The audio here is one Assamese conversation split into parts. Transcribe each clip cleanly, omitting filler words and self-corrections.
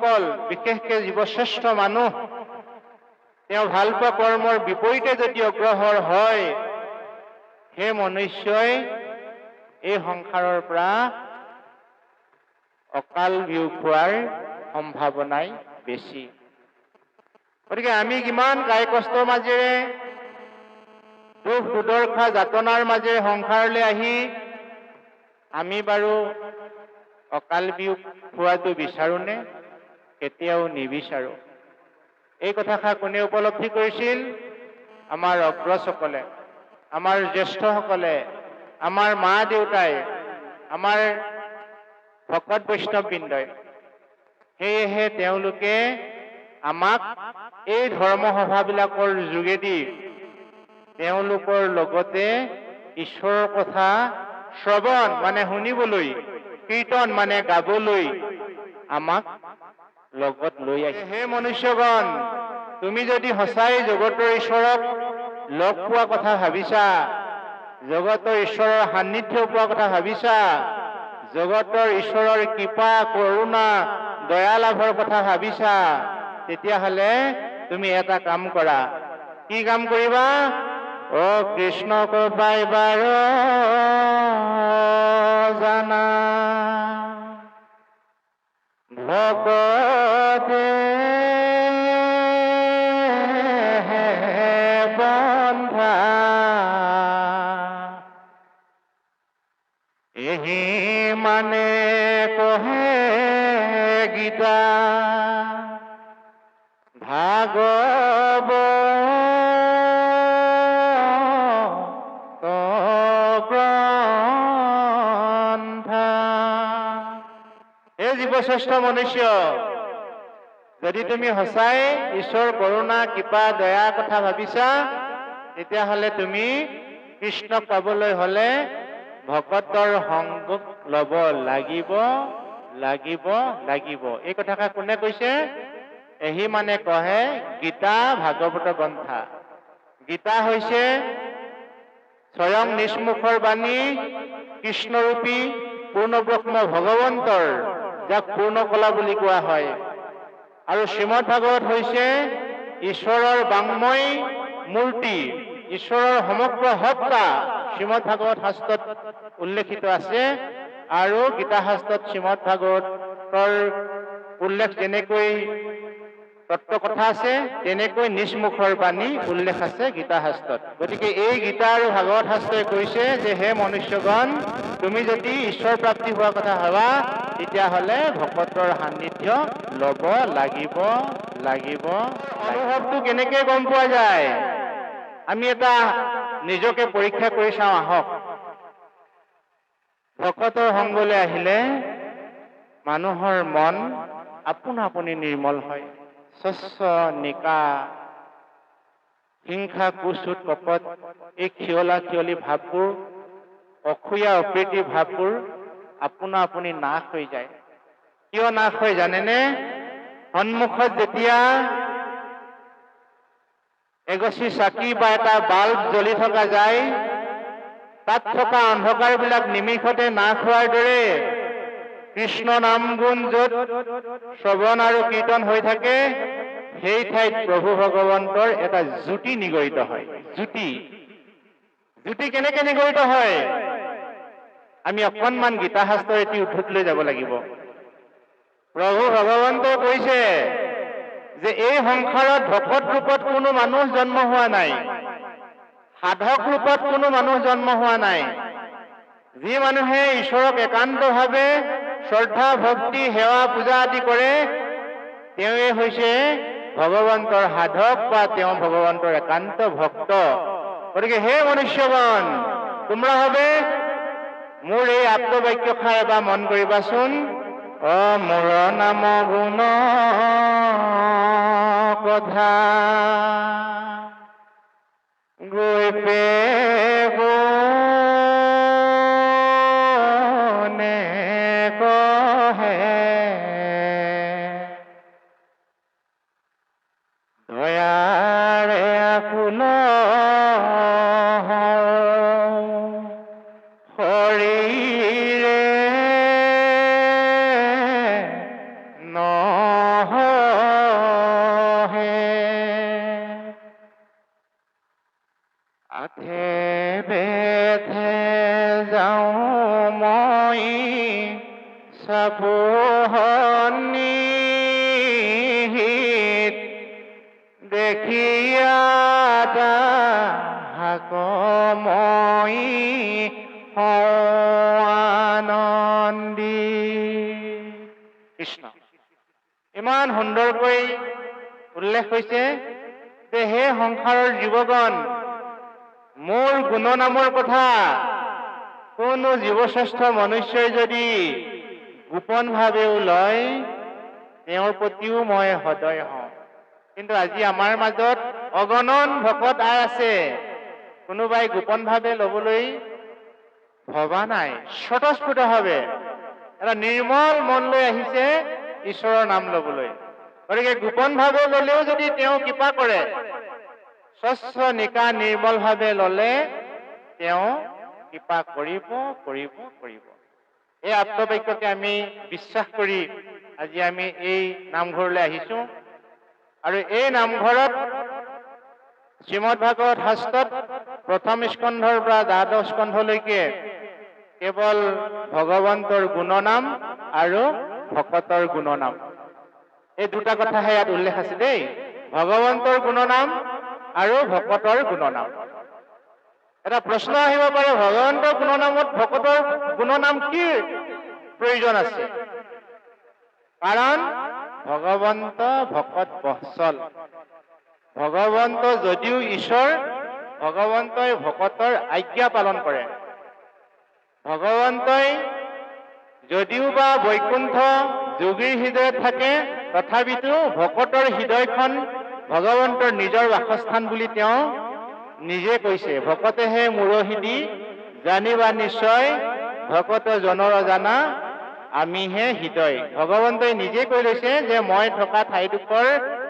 মনুষ্যসকল, বিশেষকৈ জীৱশ্ৰেষ্ঠ মানুহ, তেওঁ ভাল পোৱা কৰ্মৰ বিপৰীতে যদি অগ্ৰসৰ হয়, সেই মনুষ্যই এই সংসাৰৰ পৰা অকাল বিয়োগ হোৱাৰ সম্ভাৱনাই বেছি। গতিকে আমি কিমান কায় কষ্টৰ মাজেৰে, দুখ দুৰ্দশা যাতনাৰ মাজেৰে সংসাৰলৈ আহি আমি বাৰু অকাল বিয়োগ হোৱাটো বিচাৰোঁনে? কেতিয়াও নিবিচাৰোঁ। এই কথাষাৰ কোনে উপলব্ধি কৰিছিল? আমাৰ অগ্ৰজসকলে, আমাৰ জ্যেষ্ঠসকলে, আমাৰ মা দেউতাই, আমাৰ ভকত বৈষ্ণৱবৃন্দই। সেয়েহে তেওঁলোকে আমাক এই ধৰ্মসভাবিলাকৰ যোগেদি তেওঁলোকৰ লগতে ঈশ্বৰৰ কথা শ্ৰৱণ মানে শুনিবলৈ, কীৰ্তন মানে গাবলৈ আমাক লগত লৈ আহিছে। হে মনুষ্যগণ, তুমি যদি সঁচাই জগতৰ ঈশ্বৰক লগ পোৱা কথা ভাবিছা, জগতৰ ঈশ্বৰৰ সান্নিধ্য পোৱা কথা ভাবিছা, জগতৰ ঈশ্বৰৰ কৃপা কৰুণা দয়া লাভৰ কথা ভাবিছা, তেতিয়াহ'লে তুমি এটা কাম কৰা। কি কাম কৰিবা? অ কৃষ্ণক পাইবাৰ জানা, ভকতে বন্ধা, এহি মানে কহে গীতা, ভাগৱত গ্ৰন্থ। হে জীৱশ্ৰেষ্ঠ মনুষ্য, যদি তুমি সঁচাই ঈশ্বৰ কৰুণা কৃপা দয়াৰ কথা ভাবিছা, তেতিয়াহ'লে তুমি কৃষ্ণক পাবলৈ হ'লে ভকতৰ সংগ ল'ব লাগিব, লাগিব, লাগিব। এই কথাষাৰ কোনে কৈছে? এহি মানে কহে গীতা ভাগৱত গ্ৰন্থা। গীতা হৈছে স্বয়ং নিষ্মুখৰ বাণী, কৃষ্ণৰূপী পূৰ্ণব্ৰহ্ম ভগৱন্তৰ, যাক পূৰ্ণকলা বুলি কোৱা হয়। আৰু শ্ৰীমদ ভাগৱত হৈছে ঈশ্বৰৰ বাংময় মূৰ্তি, ঈশ্বৰৰ সমগ্ৰ সত্তা শ্ৰীমদ ভাগৱত শাস্ত্ৰত উল্লেখিত আছে। আৰু গীতা শাস্ত্ৰত শ্ৰীমদ ভাগৱতৰ উল্লেখ যেনেকৈ তত্ত্ব কথা আছে, তেনেকৈ নিষ্মুখৰ বাণী উল্লেখ আছে গীতা শাস্ত্ৰত। গতিকে এই গীতা আৰু ভাগৱত শাস্ত্ৰই কৈছে যে হে মনুষ্যগণ, তুমি যদি ঈশ্বৰ প্ৰাপ্তি হোৱাৰ কথা ভাবা, তেতিয়াহ'লে ভকতৰ সান্নিধ্য ল'ব লাগিব, লাগিব। অনুভৱটো কেনেকৈ গম পোৱা যায়? আমি এটা নিজকে পৰীক্ষা কৰি চাওঁ আহক। ভকতৰ সংগলৈ আহিলে মানুহৰ মন আপোনা আপুনি নিৰ্মল হয়। স্বচ্ছ নিকা, হিংসা কুচুত কপট, এই খিয়লা খিয়লি ভাৱবোৰ, অসূয়া অপ্ৰীতি ভাৱবোৰ আপোনা আপুনি নাশ হৈ যায়। কিয় নাশ হয় জানেনে? সন্মুখত যেতিয়া এগছি চাকি বা এটা বাল্ব জ্বলি থকা যায়, তাত থকা অন্ধকাৰবিলাক নিমিষতে নাশ হোৱাৰ দৰে কৃষ্ণ নাম গুণ য'ত শ্ৰৱণ আৰু কীৰ্তন হৈ থাকে, সেই ঠাইত প্ৰভু ভগৱন্তৰ এটা জ্যোতি নিগৰিত হয়। জ্যোতি, জ্যোতি কেনেকে নিগৰিত হয়? আমি অকণমান গীতা শাস্ত্ৰৰ এটি উদ্ধৃতি লৈ যাব লাগিব। প্ৰভু ভগৱন্তই কৈছে যে এই সংসাৰত ভকত ৰূপত কোনো মানুহ জন্ম হোৱা নাই, সাধক ৰূপত কোনো মানুহ জন্ম হোৱা নাই। যি মানুহে ঈশ্বৰক একান্তভাৱে শ্ৰদ্ধা ভক্তি সেৱা পূজা আদি কৰে, তেওঁৱে হৈছে ভগৱন্তৰ সাধক বা তেওঁ ভগৱন্তৰ একান্ত ভক্ত। গতিকে হে মনুষ্যগণ, তোমৰা হবে মোৰ এই আত্মবাক্যষাৰ এবাৰ মন কৰিবাচোন। অ মোৰ নাম গুণ কথা গৈ পেনে কহে দয়াৰে আকুল শৰীৰে মহে আথে বেথে যাওঁ মই চাপোহনিত দেখিয়া তাহাক মই আনন্দী। কৃষ্ণ ইমান সুন্দৰকৈ উল্লেখ হৈছে যে হে সংসাৰৰ জীৱগণ, মোৰ গুণনামৰ কথা কোনো জীৱশ্ৰেষ্ঠ মনুষ্যই যদি গোপনভাৱেও লয়, তেওঁৰ প্ৰতিও মই সদয় হওঁ। কিন্তু আজি আমাৰ মাজত অগণন ভকত আই আছে, কোনোবাই গোপনভাৱে ল'বলৈ ভবা নাই, স্বতঃস্ফূৰ্তভাৱে এটা নিৰ্মল মন লৈ আহিছে ঈশ্বৰৰ নাম ল'বলৈ। গতিকে গোপনভাৱে ল'লেও যদি তেওঁ কৃপা কৰে, স্বচ্ছ নিকা নিৰ্মলভাৱে ল'লে তেওঁ কৃপা কৰিব কৰিব কৰিব। এই আত্মবাক্যকে আমি বিশ্বাস কৰি আজি আমি এই নামঘৰলৈ আহিছো। আৰু এই নামঘৰত শ্ৰীমদ ভাগৱত শাস্ত্ৰত প্ৰথম স্কন্ধৰ পৰা দ্বাদশ স্কন্ধলৈকে কেৱল ভগৱন্তৰ গুণনাম আৰু ভকতৰ গুণনাম, এই দুটা কথাহে ইয়াত উল্লেখ আছে দেই। ভগৱন্তৰ গুণনাম আৰু ভকতৰ গুণনাম। এটা প্ৰশ্ন আহিব পাৰে, ভগৱন্তৰ গুণনামত ভকতৰ গুণনাম কি প্ৰয়োজন আছে? কাৰণ ভগৱন্ত ভকত বৎসল। ভগৱন্ত যদিও ঈশ্বৰ, ভগৱন্তই ভকতৰ আজ্ঞা পালন কৰে। ভগৱন্তই যদিও বা বৈকুণ্ঠ যোগীৰ হৃদয়ত থাকে, তথাপিতো ভকতৰ হৃদয়খন ভগৱন্তৰ নিজৰ বাসস্থান বুলি তেওঁ নিজে কৈছে। ভকতেহে মুৰহৃদি জানিবা নিশ্চয়, ভকত জনৰ জানা আমিহে হৃদয়। ভগৱন্তই নিজে কৈ লৈছে যে মই থকা ঠাইডোখৰ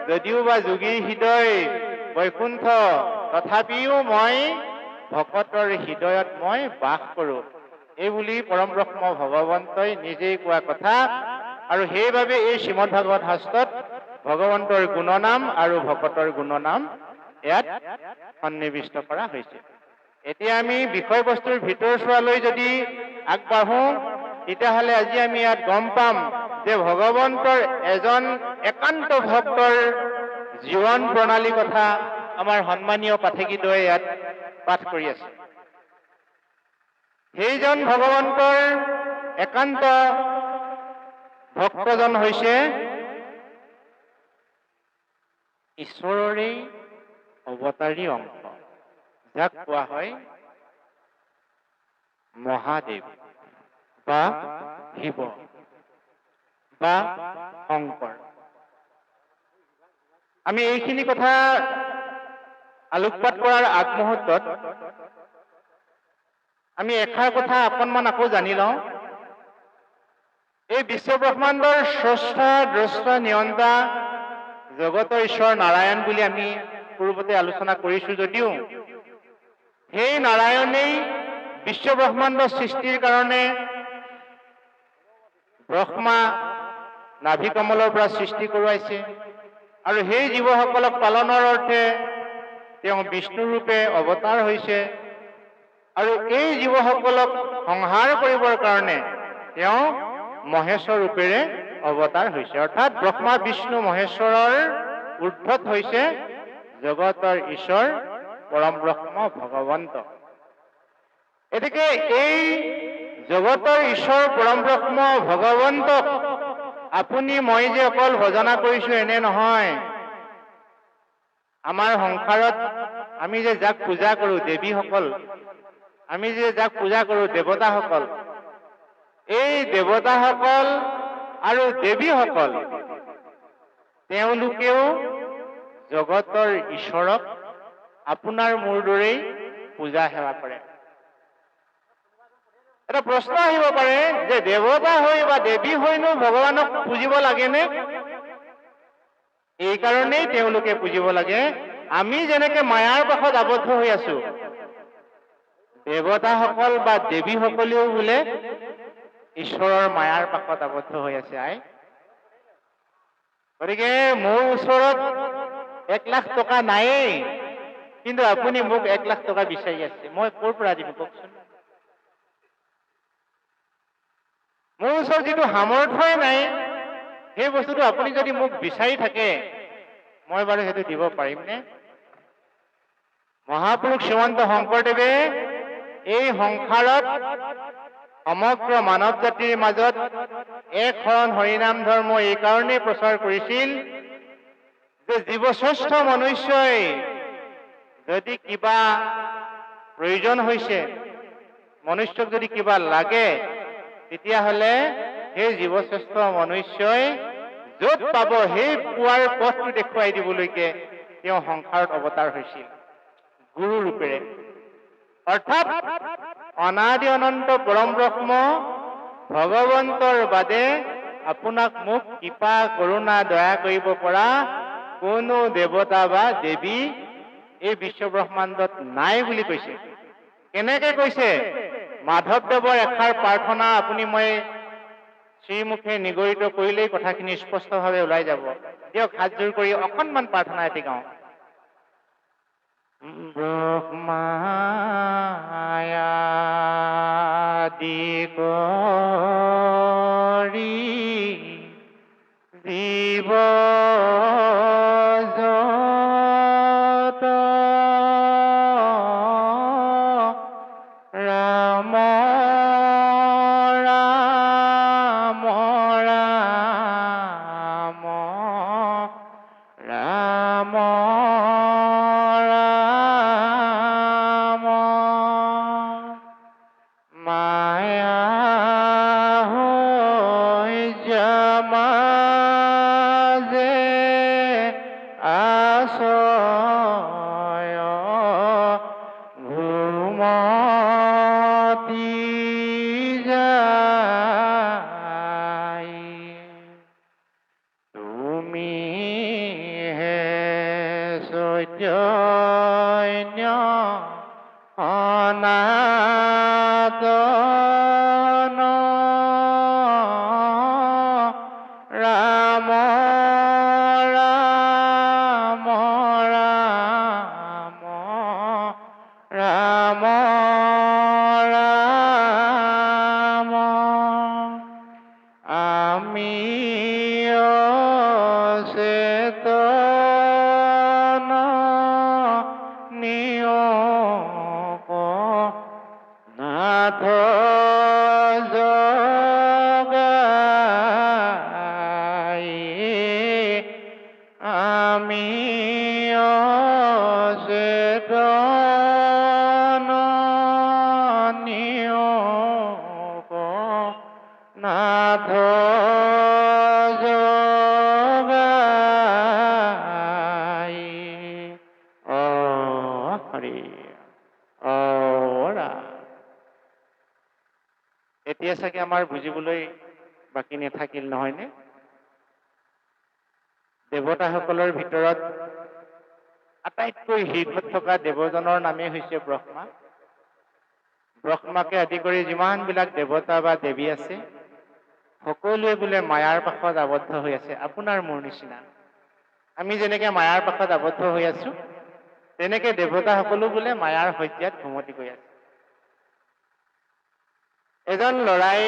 যদিও বা যোগীৰ হৃদয় বৈকুণ্ঠ, তথাপিও মই ভকতৰ হৃদয়ত মই বাস কৰোঁ, এইবুলি পৰম ব্ৰহ্ম ভগৱন্তই নিজেই কোৱা কথা। আৰু সেইবাবে এই শ্ৰীমদ ভাগৱত শাস্ত্ৰত ভগৱন্তৰ গুণনাম আৰু ভকতৰ গুণনাম ইয়াত সন্নিৱিষ্ট কৰা হৈছে। এতিয়া আমি বিষয়বস্তুৰ ভিতৰচোৱালৈ যদি আগবাঢ়ো, তেতিয়াহ'লে আজি আমি ইয়াত গম পাম যে ভগৱন্তৰ এজন একান্ত ভক্তৰ জীৱন প্ৰণালী কথা আমাৰ সন্মানীয় পাঠকীদ্বয়ে ইয়াত পাঠ কৰি আছে। সেইজন ভগৱন্তৰ একান্ত ভক্তজন হৈছে ঈশ্বৰৰে অৱতাৰী অংশ, যাক কোৱা হয় মহাদেৱ বা শিৱ বা শংকৰ। আমি এইখিনি কথা আলোকপাত কৰাৰ আগমুহূৰ্তত আমি এষাৰ কথা অকণমান আকৌ জানি লওঁ। এই বিশ্বব্ৰহ্মাণ্ডৰ স্ৰষ্টা দ্ৰষ্টা নিয়ন্তা জগতৰ ঈশ্বৰ নাৰায়ণ বুলি আমি পূৰ্বতে আলোচনা কৰিছো যদিও, সেই নাৰায়ণেই বিশ্বব্ৰহ্মাণ্ড সৃষ্টিৰ কাৰণে ব্ৰহ্মা নাভি কমলৰ পৰা সৃষ্টি কৰোৱাইছে, আৰু সেই জীৱসকলক পালনৰ অৰ্থে তেওঁ বিষ্ণু ৰূপে অৱতাৰ হৈছে, আৰু এই জীৱসকলক সংহাৰ কৰিবৰ কাৰণে তেওঁ মহেশ্বৰ ৰূপেৰে অৱতাৰ হৈছে। অৰ্থাৎ ব্ৰহ্মা বিষ্ণু মহেশ্বৰৰ ঊৰ্ধত হৈছে জগতৰ ঈশ্বৰ পৰম ব্ৰহ্ম ভগৱন্ত। এতেকে এই জগতৰ ঈশ্বৰ পৰম ব্ৰহ্ম ভগৱন্তক আপুনি মই যে অকল ভজনা কৰিছো এনে নহয়। আমাৰ সংসাৰত আমি যে যাক পূজা কৰো দেৱীসকল, আমি যে যাক পূজা কৰো দেৱতাসকল, এই দেৱতাসকল আৰু দেৱীসকল তেওঁলোকেও জগতৰ ঈশ্বৰক আপোনাৰ মোৰ দৰেই পূজা সেৱা কৰে। এটা প্ৰশ্ন আহিব পাৰে যে দেৱতা হৈ বা দেৱী হৈনো ভগৱানক পুজিব লাগেনে? এই কাৰণেই তেওঁলোকে পুজিব লাগে, আমি যেনেকে মায়াৰ পাশত আবদ্ধ হৈ আছো, দেৱতাসকল বা দেৱীসকলেও বোলে ঈশ্বৰৰ মায়াৰ পাশত আবদ্ধ হৈ আছে। গতিকে মোৰ ওচৰত 1 লাখ টকা নায়েই, কিন্তু আপুনি মোক 1 লাখ টকা বিচাৰি আছে, মই ক'ৰ পৰা দিম কওকচোন? মোৰ ওচৰত যিটো সামৰ্থ্যই নাই, সেই বস্তুটো আপুনি যদি মোক বিচাৰি থাকে, মই বাৰু সেইটো দিব পাৰিমনে? মহাপুৰুষ শ্ৰীমন্ত শংকৰদেৱে এই সংসাৰত সমগ্ৰ মানৱ জাতিৰ মাজত এক শৰণ হৰিনাম ধৰ্ম এই কাৰণেই প্ৰচাৰ কৰিছিল যে জীৱশ্ৰেষ্ঠ মনুষ্যই যদি কিবা প্ৰয়োজন হৈছে, মনুষ্যক যদি কিবা লাগে, তেতিয়াহ'লে সেই জীৱশ্ৰেষ্ঠ মনুষ্যই য'ত পাব সেই পোৱাৰ পথটো দেখুৱাই দিবলৈকে তেওঁ সংসাৰত অৱতাৰ হৈছিল গুৰু ৰূপেৰে। অৰ্থাৎ অনাদি অনন্ত পৰম ব্ৰহ্ম ভগৱন্তৰ বাদে আপোনাক মোক কৃপা কৰোণা দয়া কৰিব পৰা কোনো দেৱতা বা দেৱী এই বিশ্ব ব্ৰহ্মাণ্ডত নাই বুলি কৈছে। কেনেকে কৈছে? মাধৱদেৱৰ এষাৰ প্ৰাৰ্থনা আপুনি মই শ্ৰীমুখে নিগৰিত কৰিলেই কথাখিনি স্পষ্টভাৱে ওলাই যাব। দিয়ক হাতযোৰ কৰি অকণমান প্ৰাৰ্থনা এটি গাওঁ। ব্ৰহ্মায়াদি কৰি জীৱ জগত ৰাম ৰাম ৰাম ৰাম ৰাম মায়া হৈ সমাজে আশ্ৰয় ঘুমতি যায়, তুমি হে চৈতন্য সনাতন ৰাম ৰাম ৰাম ৰাম ৰাম আমি অচেতন নিয়োগ নাথ জগাই, আমি অচেতন নিয়োগ নাথ জগাই। হৰি এতিয়া চাগে আমাৰ বুজিবলৈ বাকী নাথাকিল, নহয়নে? দেৱতাসকলৰ ভিতৰত আটাইতকৈ শীৰ্ষত থকা দেৱজনৰ নামেই হৈছে ব্ৰহ্মা। ব্ৰহ্মাকে আদি কৰি যিমানবিলাক দেৱতা বা দেৱী আছে, সকলোৱে বোলে মায়াৰ পাশত আবদ্ধ হৈ আছে, আপোনাৰ মোৰ নিচিনা। আমি যেনেকে মায়াৰ পাশত আবদ্ধ হৈ আছো, তেনেকে দেৱতাসকলো বোলে মায়াৰ শয্যাত ঘুমতি গৈ আছে। এজন ল'ৰাই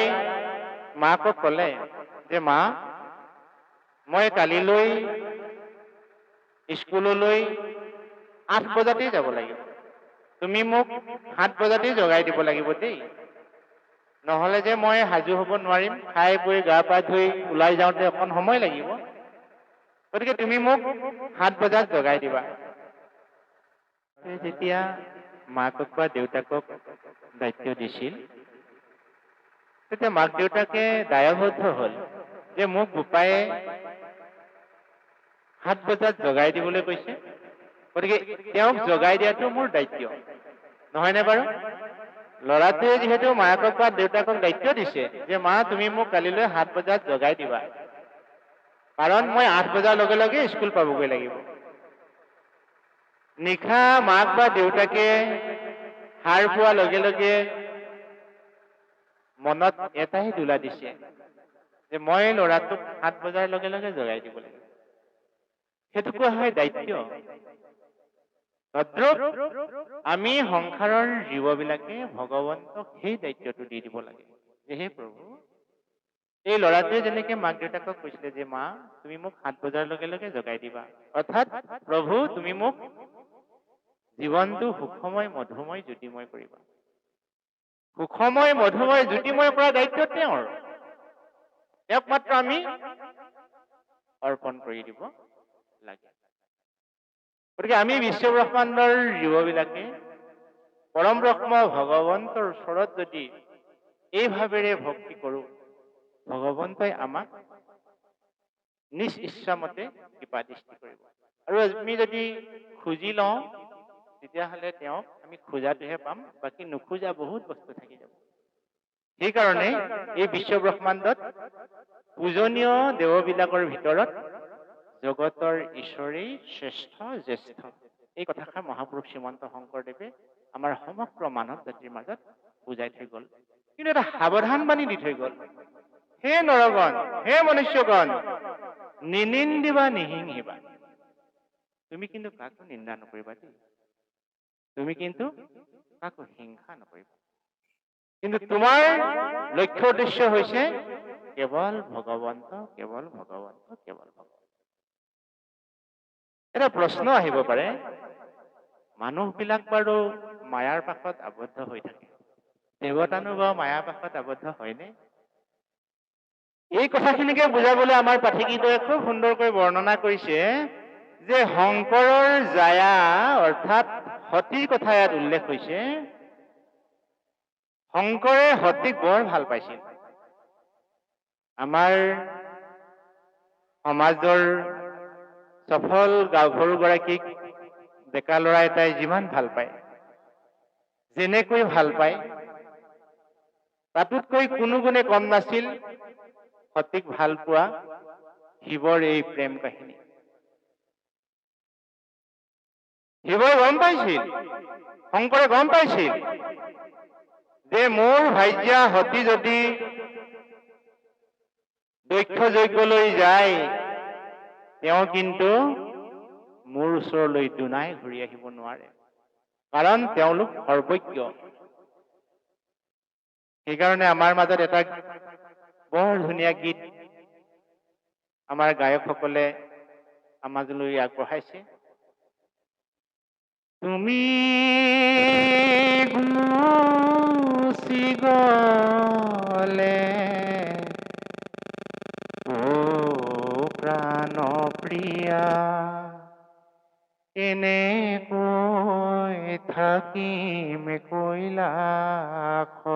মাকক ক'লে যে মা, মই কালিলৈ স্কুললৈ 8 বজাতেই যাব লাগিব, তুমি মোক 7 বজাতেই জগাই দিব লাগিব দেই, নহ'লে যে মই সাজু হ'ব নোৱাৰিম, খাই বৈ গা পা ধুই ওলাই যাওঁতে অকণ সময় লাগিব, গতিকে তুমি মোক 7 বজাত জগাই দিবা। যেতিয়া মাকক বা দেউতাকক দায়িত্ব দিছিল, তেতিয়া মাক দেউতাকে দায়বদ্ধ হ'ল যে মোক বোপায়ে 7 বজাত জগাই দিবলৈ কৈছে, গতিকে তেওঁক জগাই দিয়াটো মোৰ দায়িত্ব, নহয়নে বাৰু? ল'ৰাটোৱে যিহেতু মাকক বা দেউতাকক দায়িত্ব দিছে যে মা তুমি মোক কালিলৈ 7 বজাত জগাই দিবা, কাৰণ মই 8 বজাৰ লগে লগে স্কুল পাবগৈ লাগিব। নিশা মাক বা দেউতাকে সাৰ পোৱাৰ লগে লগে মনত এটাই দোলা দিছে যে মই ল'ৰাটোক 7 বজাৰ লগে লগে জগাই দিব লাগিব। সেইটো কোৱা হয় দায়িত্ব। তদ্ৰূপ আমি সংসাৰৰ জীৱবিলাকে ভগৱন্তক সেই দায়িত্বটো দি দিব লাগে যে হে প্ৰভু, এই ল'ৰাটোৱে যেনেকে মাক দেউতাকক কৈছিলে যে মা তুমি মোক 7 বজাৰ লগে লগে জগাই দিবা, অৰ্থাৎ প্ৰভু তুমি মোক জীৱনটো সুখময় মধুময় জ্যোতিময় কৰিবা। সুখময় মধুময় জ্যোতিময় কৰা দায়িত্ব তেওঁৰ। তেওঁক মাত্ৰ আমি অৰ্পণ কৰি দিব লাগে। গতিকে আমি বিশ্বব্ৰহ্মাণ্ডৰ জীৱবিলাকে পৰম ব্ৰহ্ম ভগৱন্তৰ ওচৰত যদি এই ভাৱেৰে ভক্তি কৰোঁ, ভগৱন্তই আমাক নিজ ইচ্ছামতে কৃপা দৃষ্টি কৰিব। আৰু আমি যদি খুজি লওঁ তেতিয়াহ'লে তেওঁক আমি খোজাটোহে পাম, বাকী নোখোজা বহুত বস্তু থাকি যাব। সেইকাৰণে এই বিশ্বব্ৰহ্মাণ্ডত পূজনীয় দেৱবিলাকৰ ভিতৰত জগতৰ ঈশ্বৰেই শ্ৰেষ্ঠ জ্যেষ্ঠ, এই কথাষাৰ মহাপুৰুষ শ্ৰীমন্ত শংকৰদেৱে আমাৰ সমগ্ৰ মানৱ জাতিৰ মাজত বুজাই থৈ গ'ল। কিন্তু এটা সাৱধান বাণী দি থৈ গ'ল, হে নৰগণ, হে মনুষ্যগণ, নিনিন্দিবা নিহিংসিবা। তুমি কিন্তু কাকো নিন্দা নকৰিবা দেই, তুমি কিন্তু কাকো হিংসা নকৰিবা, কিন্তু তোমাৰ লক্ষ্য উদ্দেশ্য হৈছে কেৱল ভগৱন্ত, কেৱল ভগৱন্ত, কেৱল ভগৱন্ত। এটা প্ৰশ্ন আহিব পাৰে, মানুহবিলাক বাৰু মায়াৰ পাশত আবদ্ধ হৈ থাকে, দেৱতানো বাৰু মায়াৰ পাশত আবদ্ধ হয়নে? এই কথাখিনিকে বুজাবলৈ আমাৰ পাঠিকীদ্বয়ে খুব সুন্দৰকৈ বৰ্ণনা কৰিছে যে শংকৰৰ জায়া অৰ্থাৎ সতীৰ কথা ইয়াত উল্লেখ হৈছে। শংকৰে সতীক বৰ ভাল পাইছিল। আমাৰ সমাজৰ সফল গাভৰুগৰাকীক ডেকা ল'ৰা এটাই যিমান ভাল পায়, যেনেকৈ ভাল পায়, তাতোতকৈ কোনো গুণে কম নাছিল সতীক ভাল পোৱা শিৱৰ এই প্ৰেম কাহিনী। শিৱই গম পাইছিল, শংকৰে গম পাইছিল যে মোৰ ভাৰ্যা সতী যদি দক্ষ যজ্ঞলৈ যায়, তেওঁ কিন্তু মোৰ ওচৰলৈ দুনাই ঘূৰি আহিব নোৱাৰে, কাৰণ তেওঁলোক সৰ্বজ্ঞ। সেইকাৰণে আমাৰ মাজত এটা বৰ ধুনীয়া গীত আমাৰ গায়কসকলে সমাজলৈ আগবঢ়াইছে। তুমি গুচি গলে ও প্ৰাণ প্ৰিয়া, কেনেকৈ থাকিম কৈলাশত,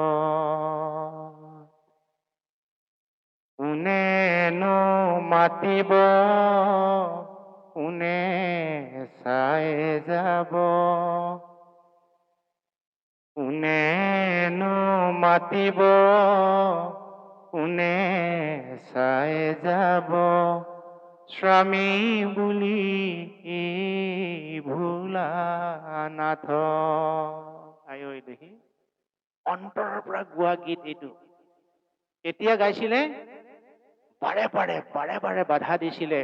কোনেনো মাতিব, কোনে চাই যাব, কোনেনো মাতিব, কোনে চাই যাব, স্বামী বুলি ভোলা নাথ। আই ঐ দেহি, অন্তৰৰ পৰা গোৱা গীত এইটো। কেতিয়া গাইছিলে? বাৰে বাৰে বাধা দিছিলে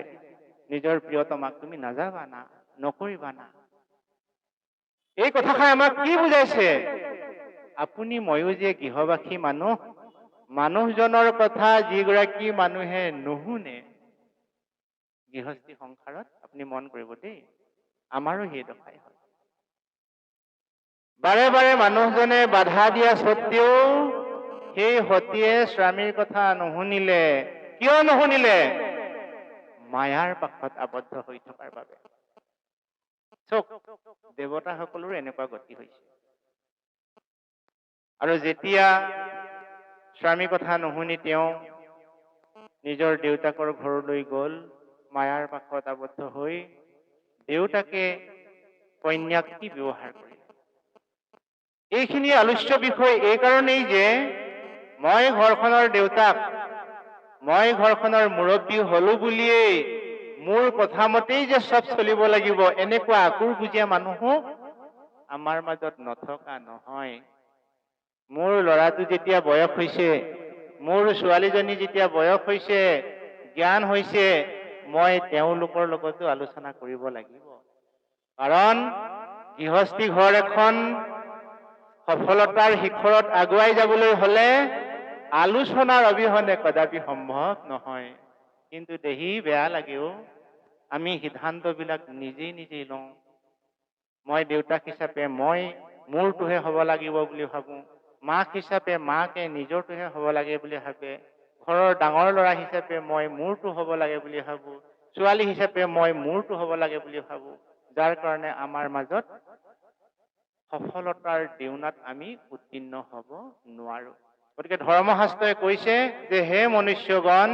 নিজৰ প্ৰিয়তমাক, তুমি নাযাবা না, নকৰিবা না। এই কথাষাৰ আমাক কি বুজাইছে? আপুনি ময়ো যে গৃহবাসী মানুহ, মানুহজনৰ কথা যিগৰাকী মানুহে নুশুনে গৃহস্থী সংসাৰত, আপুনি মন কৰিব দেই, আমাৰো সেই দশাই হয়। বাৰে বাৰে মানুহজনে বাধা দিয়া স্বত্বেও সেই সতীয়ে স্বামীৰ কথা নুশুনিলে। কিয় নুশুনিলে? মায়াৰ পাশত আবদ্ধ হৈ থকাৰ বাবে। চক, দেৱতাসকলৰো এনেকুৱা গতি হৈছে। আৰু যেতিয়া স্বামীৰ কথা নুশুনি তেওঁ নিজৰ দেউতাকৰ ঘৰলৈ গ'ল, মায়াৰ পাশত আবদ্ধ হৈ দেউতাকে কন্যাক কি ব্যৱহাৰ কৰিলে। এইখিনি আলোচ্য বিষয় এই কাৰণেই যে মই ঘৰখনৰ দেউতাক, মই ঘৰখনৰ মুৰব্বী হলো বুলিয়েই মোৰ কথা মতেই যে চব চলিব লাগিব, এনেকুৱা আকুৰ বুজীয়া মানুহো আমাৰ মাজত নথকা নহয়। মোৰ ল'ৰাটো যেতিয়া বয়স হৈছে, মোৰ ছোৱালীজনী যেতিয়া বয়স হৈছে, জ্ঞান হৈছে, মই তেওঁলোকৰ লগতো আলোচনা কৰিব লাগিব। কাৰণ গৃহস্থী ঘৰ এখন সফলতাৰ শিখৰত আগুৱাই যাবলৈ হলে আলোচনাৰ অবিহনে কদাপি সম্ভৱ নহয়। কিন্তু দেহি বেয়া লাগেও, আমি সিদ্ধান্তবিলাক নিজেই নিজেই লওঁ। মই দেউতাক হিচাপে মই মোৰটোহে হ'ব লাগিব বুলি ভাবোঁ। মাক হিচাপে মাকে নিজৰটোহে হ'ব লাগে বুলি ভাবে। ঘৰৰ ডাঙৰ ল'ৰা হিচাপে মই মোৰটো হ'ব লাগে বুলি ভাবোঁ। ছোৱালী হিচাপে মই মোৰটো হ'ব লাগে বুলি ভাবোঁ। যাৰ কাৰণে আমাৰ মাজত সফলতাৰ দেউনাত আমি উত্তীৰ্ণ হ'ব নোৱাৰো। গতিকে ধৰ্মশাস্ত্ৰই কৈছে যে হে মনুষ্যগণ,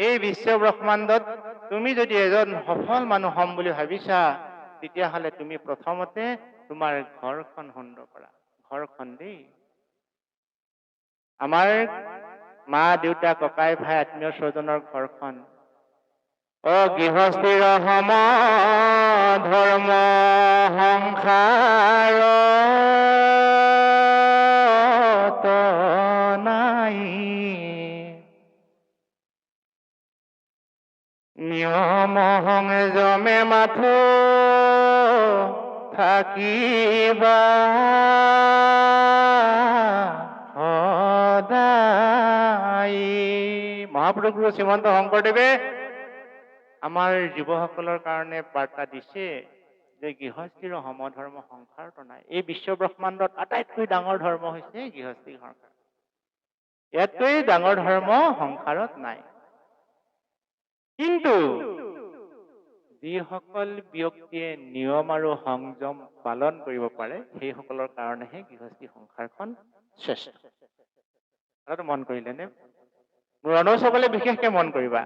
এই বিশ্ব ব্ৰহ্মাণ্ডত তুমি যদি এজন সফল মানুহ হ'ম বুলি ভাবিছা, তেতিয়াহ'লে তুমি প্ৰথমতে তোমাৰ ঘৰখন সুন্দৰ কৰা। ঘৰখন দেই, আমাৰ মা দেউতা ককাই ভাই আত্মীয় স্বজনৰ ঘৰখন। গৃহস্থিৰ সম ধৰ্ম সংসাৰ নাই, নিয়ম সংযমে মাথো থাকিবা সদায়। মহাপুৰুষ গুৰু শ্ৰীমন্ত শংকৰদেৱে আমাৰ যুৱসকলৰ কাৰণে বাৰ্তা দিছে যে গৃহস্থিৰ সমধৰ্ম সংসাৰত নাই। এই বিশ্ব ব্ৰহ্মাণ্ডত আটাইতকৈ ডাঙৰ ধৰ্ম হৈছে গৃহস্থী সংসাৰ। ইয়াতকৈ ডাঙৰ ধৰ্ম সংসাৰত নাই। কিন্তু যিসকল ব্যক্তিয়ে নিয়ম আৰু সংযম পালন কৰিব পাৰে, সেইসকলৰ কাৰণেহে গৃহস্থী সংসাৰখন শ্ৰেষ্ঠ। কথাটো মন কৰিলেনে? মোৰ অনুজসকলে বিশেষকে মন কৰিবা।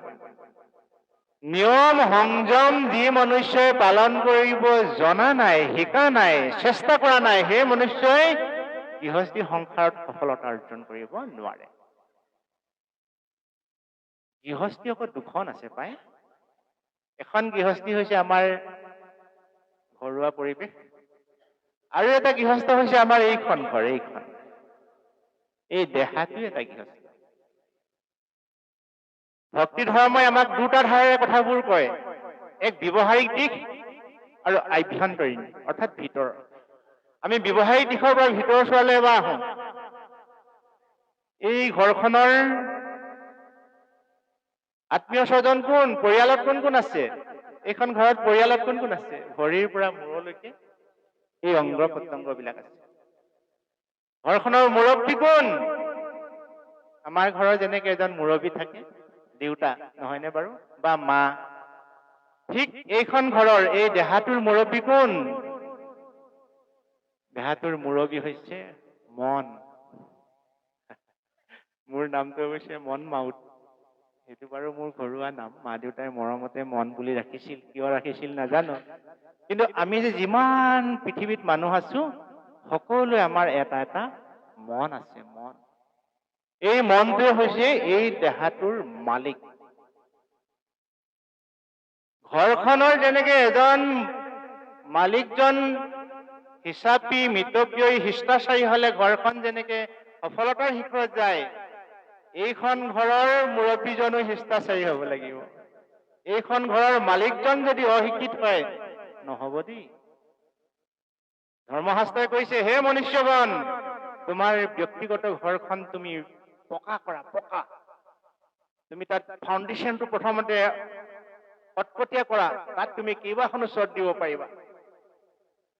নিয়ম সংযম যি মনুষ্যই পালন কৰিব জনা নাই, শিকা নাই, চেষ্টা কৰা নাই, সেই মনুষ্যই গৃহস্থী সংসাৰত সফলতা অৰ্জন কৰিব নোৱাৰে। গৃহস্থী আকৌ দুখন আছে পায়। এখন গৃহস্থী হৈছে আমাৰ ঘৰুৱা পৰিৱেশ, আৰু এটা গৃহস্থ হৈছে আমাৰ এইখন ঘৰ। এই দেহাটোৱে এটা গৃহস্থ। ভক্তি ধৰ্মই আমাক দুটা ধাৰেৰে কথাবোৰ কয়, এক ব্যৱহাৰিক দিশ আৰু আভ্যন্তৰীণ অৰ্থাৎ ভিতৰৰ। আমি ব্যৱহাৰিক দিশৰ পৰা ভিতৰৰ চোৱালৈ এবাৰ আহোঁ। এই ঘৰখনৰ আত্মীয় স্বজন কোন, পৰিয়ালত কোন কোন আছে? এইখন ঘৰত পৰিয়ালত কোন কোন আছে? ভৰিৰ পৰা মূৰলৈকে এই অংগ প্ৰত্যংগ বিলাক আছে। ঘৰখনৰ মুৰব্বী কোন? আমাৰ ঘৰৰ যেনেকে এজন মুৰব্বী থাকে, দেউতা, নহয়নে বাৰু? বা মা। ঠিক এইখন ঘৰৰ এই দেহাটোৰ মুৰব্বী কোন? দেহাটোৰ মুৰব্বী হৈছে মন। মোৰ নামটো অৱশ্যে মন মাউত। সেইটো বাৰু মোৰ ঘৰুৱা নাম। মা দেউতাই মৰমতে মন বুলি ৰাখিছিল। কিয় ৰাখিছিল নাজানো। কিন্তু আমি যে যিমান পৃথিৱীত মানুহ আছো, সকলোৱে আমাৰ এটা এটা মন আছে, মন। এই মনটোৱে হৈছে এই দেহাটোৰ মালিক। ঘৰখনৰ যেনেকে এজন মালিকজন হিচাপী, মিতব্যয়ী, শিষ্টাচাৰী হলে ঘৰখন যেনেকে সফলতাৰ শিখৰত যায়, এইখন ঘৰৰ মুৰব্বীজনো শিষ্টাচাৰী হব লাগিব। এইখন ঘৰৰ মালিকজন যদি অশিক্ষিত হয়, নহব দেই। ধৰ্মশাস্ত্ৰই কৈছে, হে মনুষ্যগণ, তোমাৰ ব্যক্তিগত ঘৰখন তুমি পকা কৰা, পকা। তুমি তাত ফাউণ্ডেশ্যনটো প্ৰথমতে কটকটীয়া কৰা। তাত তুমি কেইবাখনো চট দিব পাৰিবা।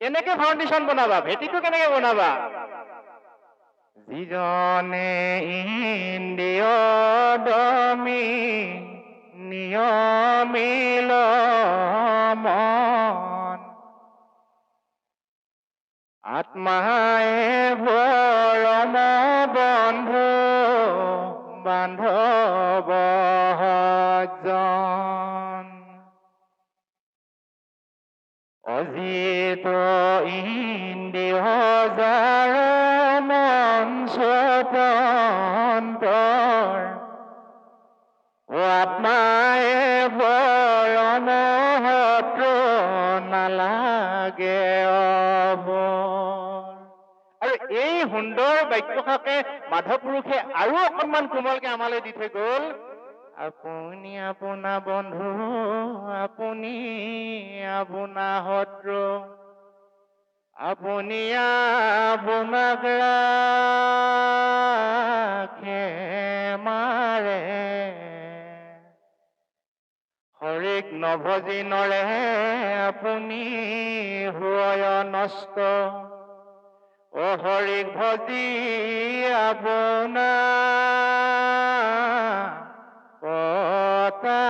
কেনেকে ফাউণ্ডেশ্যন বনাবা? ভেটিটো কেনেকে বনাবা? যিজনে ইন্দ্ৰিয় দমি নিয়মিল মন, আত্মায়ে পৰম বন্ধু বান্ধৱ জন, অজিত ইন্দ্ৰিয় যাৰ মন স্বতন্ত্ৰৰ, আত্মায়ে পৰম শত্ৰু নালাগে অবৰ। আৰু এই সুন্দৰ বাক্যশাকে মাধৱ পুৰুষে আৰু অকণমান কোমলকে আমালৈ দি থৈ গল। আপুনি আপোনা বন্ধু, আপুনি আপোনা শত্ৰু, আপুনি আপোনাক ৰাখে মাৰে। হৰিক নভজি নৰে আপুনি হয় নষ্ট, অ হৰিক ভজি আপোনা পতাৰে।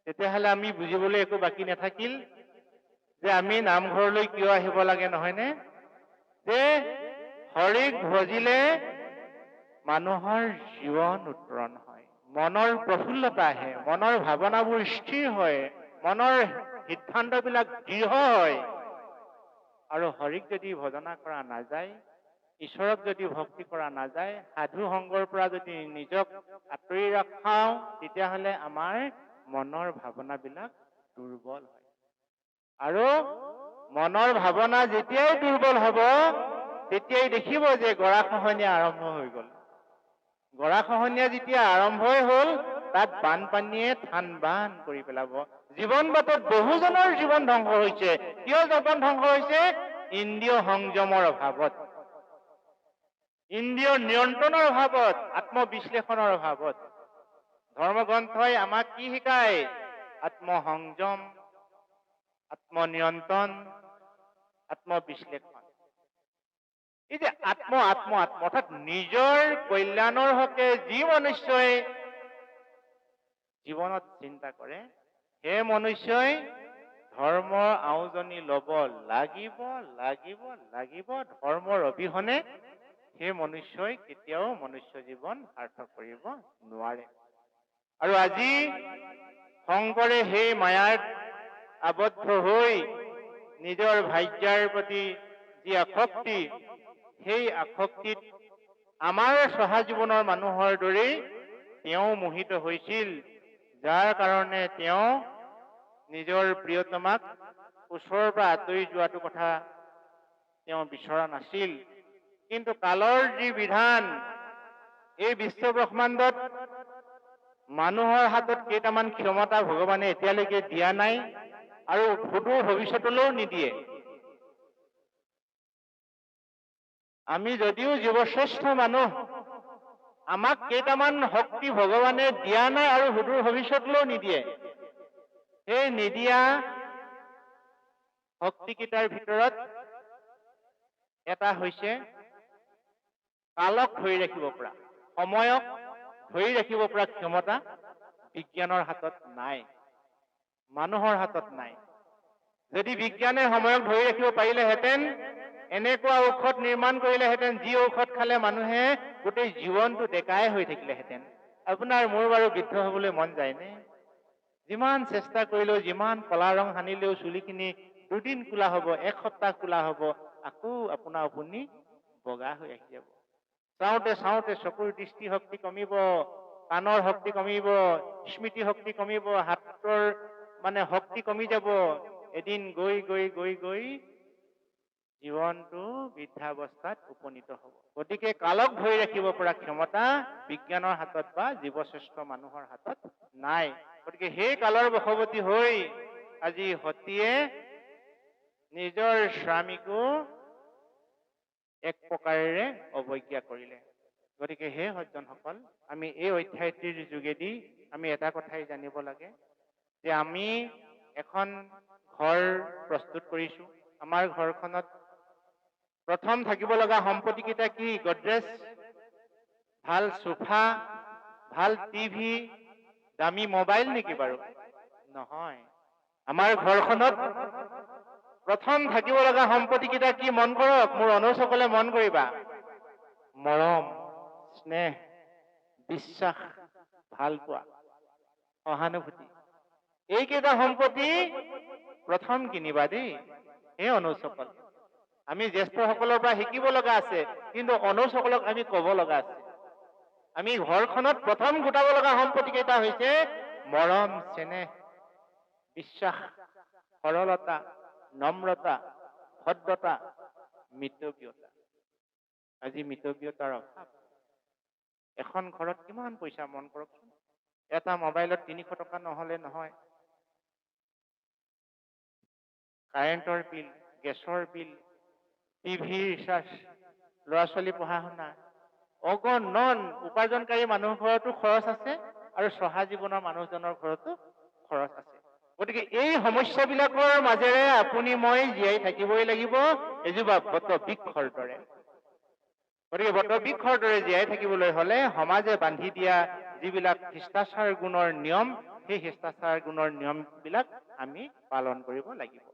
তেতিয়াহ'লে আমি বুজিবলৈ একো বাকী নাথাকিল যে আমি নামঘৰলৈ কিয় আহিব লাগে, নহয়নে? যে হৰিক ভজিলে মানুহৰ জীৱন উত্তৰণ হয়, মনৰ প্ৰফুল্লতা আহে, মনৰ ভাৱনাবোৰ স্থিৰ হয়, মনৰ সিদ্ধান্তবিলাক দৃঢ় হয়। আৰু হৰিক যদি ভজনা কৰা নাযায়, ঈশ্বৰক যদি ভক্তি কৰা নাযায়, সাধু সংগৰ পৰা যদি নিজক আঁতৰি ৰখাওঁ, তেতিয়াহ'লে আমাৰ মনৰ ভাৱনাবিলাক দুৰ্বল হয়। আৰু মনৰ ভাৱনা যেতিয়াই দুৰ্বল হ'ব, তেতিয়াই দেখিব যে গৰাখহনীয়া আৰম্ভ হৈ গ'ল। গৰাখহনীয়া যেতিয়া আৰম্ভই হ'ল, তাত বানপানীয়ে থান বান কৰি পেলাব। জীৱন বাটত বহুজনৰ জীৱন ধ্বংস হৈছে। কিয় জীৱন ধ্বংস হৈছে? ইন্দ্ৰিয় সংযমৰ অভাৱত, ইন্দ্ৰিয় নিয়ন্ত্ৰণৰ অভাৱত, আত্মবিশ্লেষণৰ অভাৱত। ধৰ্মগ্ৰন্থই আমাক কি শিকায়? আত্মসংযম, আত্মনিয়ন্ত্ৰণ, আত্মবিশ্লেষণ। এই যে আত্ম আত্ম আত্ম অৰ্থাৎ নিজৰ কল্যাণৰ হকে যি মনুষ্যই জীৱনত চিন্তা কৰে, সেই মনুষ্যই ধৰ্মৰ আউজনি ল'ব লাগিব লাগিব লাগিব। ধৰ্মৰ অবিহনে সেই মনুষ্যই কেতিয়াও মনুষ্য জীৱন সাৰ্থক কৰিব নোৱাৰে। আৰু আজি শংকৰে সেই মায়াত আবদ্ধ হৈ নিজৰ ভাগ্যৰ প্ৰতি যি আসক্তি, সেই আসক্তিত আমাৰ চহা জীৱনৰ মানুহৰ দৰেই তেওঁ মোহিত হৈছিল, যাৰ কাৰণে তেওঁ নিজৰ প্ৰিয়তমাক ওচৰৰ পৰা আঁতৰি যোৱাটো কথা তেওঁ বিচৰা নাছিল। কিন্তু কালৰ যি বিধান, এই বিশ্ব ব্ৰহ্মাণ্ডত মানুহৰ হাতত কেইটামান ক্ষমতা ভগৱানে এতিয়ালৈকে দিয়া নাই আৰু সুদূৰ ভৱিষ্যতলৈও নিদিয়ে। আমি যদিও জীৱশ্ৰেষ্ঠ মানুহ, আমাক কেইটামান শক্তি ভগৱানে দিয়া নাই আৰু সুদূৰ ভৱিষ্যতলৈও নিদিয়ে। সেই নিদিয়া শক্তিকেইটাৰ ভিতৰত এটা হৈছে কালক ধৰি ৰাখিব পৰা, সময়ক ধৰি ৰাখিব পৰা ক্ষমতা বিজ্ঞানৰ হাতত নাই, মানুহৰ হাতত নাই। যদি বিজ্ঞানে সময়ক ধৰি ৰাখিব পাৰিলেহেঁতেন, এনেকুৱা ঔষধ নিৰ্মাণ কৰিলেহেঁতেন, যি ঔষধ খালে মানুহে গোটেই জীৱনটো ডেকাই হৈ থাকিলেহেঁতেন। আপোনাৰ মোৰ বাৰু বৃদ্ধ হবলৈ মন যায়নে? যিমান চেষ্টা কৰিলেও, যিমান কলা ৰং সানিলেও চুলিখিনি দুদিন কোলা হ'ব, এসপ্তাহ কোলা হ'ব, আকৌ আপুনি বগা হৈ আহি যাব। চাওঁতে চাওঁতে চকুৰ দৃষ্টিশক্তি কমিব, কাণৰ শক্তি কমিব, স্মৃতি শক্তি কমিব, হাতৰ শক্তি কমি যাব। এদিন গৈ গৈ গৈ গৈ জীৱনটো বৃদ্ধাৱস্থাত উপনীত হ'ব। গতিকে কালক ধৰি ৰাখিব পৰা ক্ষমতা বিজ্ঞানৰ হাতত বা জীৱশ্ৰেষ্ঠ মানুহৰ হাতত নাই। গতিকে সেই কালৰ বশৱৰ্তী হৈ আজি সতীয়ে নিজৰ স্বামীকো এক প্ৰকাৰেৰে অৱজ্ঞা কৰিলে। গতিকে হে সজ্জনসকল, আমি এই অধ্যায়টিৰ যোগেদি আমি এটা কথাই জানিব লাগে যে আমি এখন ঘৰ প্ৰস্তুত কৰিছো। আমাৰ ঘৰখনত প্ৰথম থাকিব লগা সম্পত্তি কেইটা কি? গডৰেজ, ভাল সোফা, ভাল টিভি, দামী মোবাইল নেকি বাৰু? নহয়। আমাৰ ঘৰখনত প্ৰথম থাকিব লগা সম্পত্তি কেইটা কি? মন কৰক, মোৰ অনুজসকলে মন কৰিবা। মৰম, স্নেহ, বিশ্বাস, ভাল পোৱা, সহানুভূতি। এইকেইটা সম্পত্তি প্ৰথম কিনিবা দেই। এই অনুজসকল, আমি জ্যেষ্ঠসকলৰ পৰা শিকিব লগা আছে, কিন্তু অনুজসকলক আমি কব লগা আছে। আমি ঘৰখনত প্ৰথম গোটাব লগা সম্পত্তি কেইটা হৈছে মৰম, চেনেহ, বিশ্বাস, সৰলতা, নম্ৰতা, ভদ্ৰতা, মিতব্যয়তা। আজি মিতব্যয়তাৰ অভাৱ। এখন ঘৰত কিমান পইচা মন কৰকচোন। এটা মোবাইলত 300 টকা নহলে নহয়। কাৰেণ্টৰ বিল, গেছৰ বিল, টিভি ৰিচাৰ্জ, ল'ৰা ছোৱালী পঢ়া শুনা, অগণন উপাৰ্জনকাৰী মানুহৰ ঘৰতো খৰচ আছে আৰু চহা জীৱনৰ মানুহজনৰ ঘৰতো খৰচ আছে। গতিকে এই সমস্যাবিলাকৰ মাজেৰে আপুনি মই জীয়াই থাকিবই লাগিব এজোপা বটবৃক্ষৰ দৰে। গতিকে বটবৃক্ষৰ দৰে জীয়াই থাকিবলৈ হলে সমাজে বান্ধি দিয়া যিবিলাক শিষ্টাচাৰ গুণৰ নিয়ম, সেই শিষ্টাচাৰ গুণৰ নিয়মবিলাক আমি পালন কৰিব লাগিব।